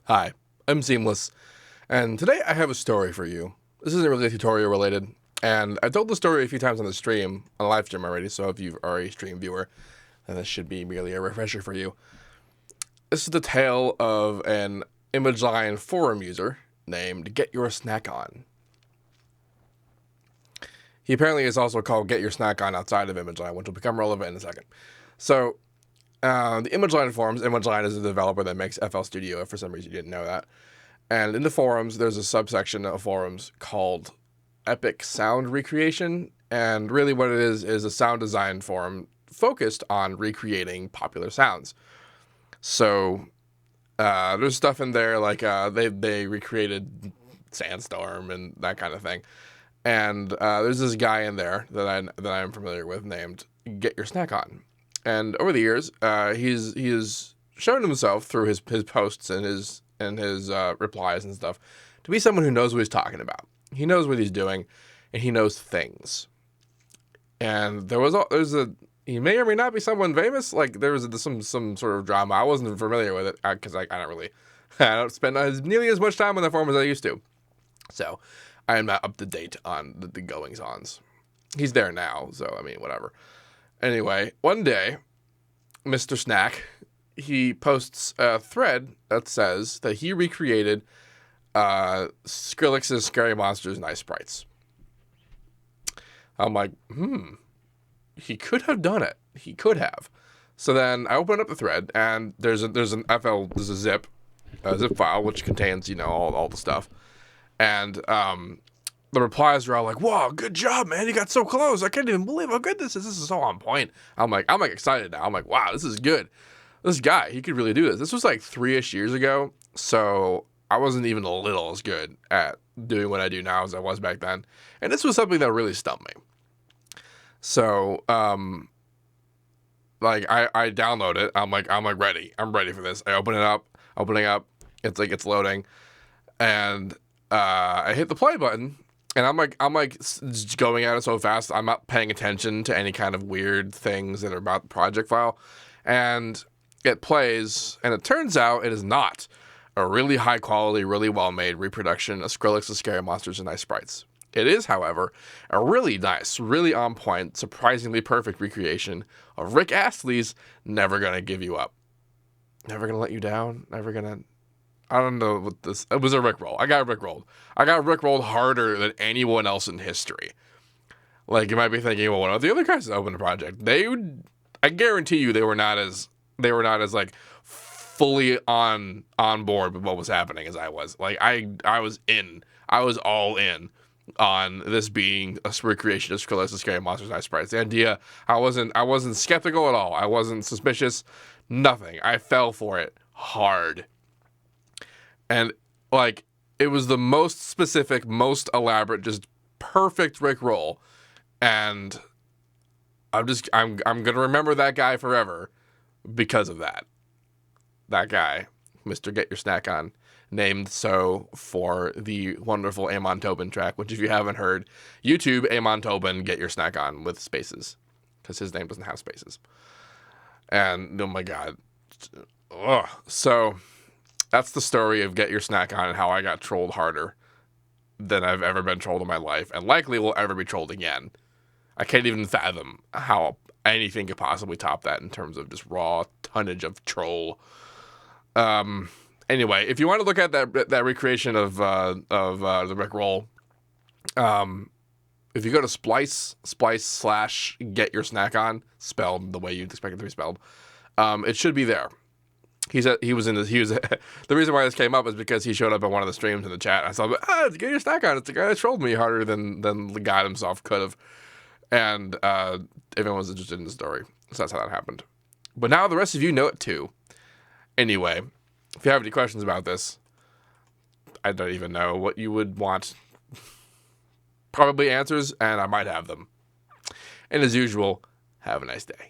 Hi, I'm Seamless, and today I have a story for you. This isn't really tutorial related, and I told the story a few times on the stream, on the live stream already, so if you are a stream viewer, then this should be merely a refresher for you. This is the tale of an ImageLine forum user named Getyoursnackon. He apparently is also called Getyoursnackon outside of ImageLine, which will become relevant in a second. So, the ImageLine forums, ImageLine is a developer that makes FL Studio, if for some reason you didn't know that. And in the forums, there's a subsection of forums called Epic Sound Recreation. And really what it is a sound design forum focused on recreating popular sounds. So there's stuff in there like they recreated Sandstorm and that kind of thing. And there's this guy in there that I'm familiar with named Getyoursnackon. And over the years, he's shown himself through his posts and his replies and stuff to be someone who knows what he's talking about. He knows what he's doing, and he knows things. And he may or may not be someone famous. Like there was some sort of drama. I wasn't familiar with it because I don't spend nearly as much time on the forum as I used to. So I am not up to date on the goings-ons. He's there now, so I mean whatever. Anyway, one day, Mr. Snack, he posts a thread that says that he recreated Skrillex's Scary Monsters and Ice Sprites. I'm like, he could have done it. He could have. So then I open up the thread, and there's a zip file which contains all the stuff, and the replies are all like, "Wow, good job, man! You got so close. I can't even believe how good this is. This is so on point." I'm like excited now. I'm like, "Wow, this is good. This guy, he could really do this." This was like 3-ish years ago, so I wasn't even a little as good at doing what I do now as I was back then. And this was something that really stumped me. So, I download it. I'm like ready. I'm ready for this. I opening up. It's loading, and I hit the play button. And I'm going at it so fast, I'm not paying attention to any kind of weird things that are about the project file. And it plays, and it turns out it is not a really high quality, really well made reproduction of Skrillex's Scary Monsters and Ice Sprites. It is, however, a really nice, really on point, surprisingly perfect recreation of Rick Astley's Never Gonna Give You Up. Never gonna let you down, I don't know what this... It was a Rickroll. I got Rickrolled. I got Rickrolled harder than anyone else in history. Like, you might be thinking, well, what are the other guys that opened the project? I guarantee you they were not as like, fully on board with what was happening as I was. Like, I was in. I was all in on this being a recreation of Skrillex's Scary Monsters and Ice Sprites. The idea, I wasn't skeptical at all. I wasn't suspicious. Nothing. I fell for it hard. And, like, it was the most specific, most elaborate, just perfect Rickroll. And I'm going to remember that guy forever because of that. That guy, Mr. Getyoursnackon, named so for the wonderful Amon Tobin track, which if you haven't heard, YouTube, Amon Tobin, Getyoursnackon with spaces. Because his name doesn't have spaces. And, oh my God. Ugh. So... that's the story of Getyoursnackon and how I got trolled harder than I've ever been trolled in my life, and likely will ever be trolled again. I can't even fathom how anything could possibly top that in terms of just raw tonnage of troll. Anyway, if you want to look at that recreation of the Rickroll, if you go to splice / Getyoursnackon, spelled the way you'd expect it to be spelled, it should be there. The reason why this came up is because he showed up at one of the streams in the chat. I saw, it's Getyoursnackon. It's the guy that trolled me harder than the guy himself could have. And everyone was interested in the story. So that's how that happened. But now the rest of you know it too. Anyway, if you have any questions about this, I don't even know what you would want. Probably answers, and I might have them. And as usual, have a nice day.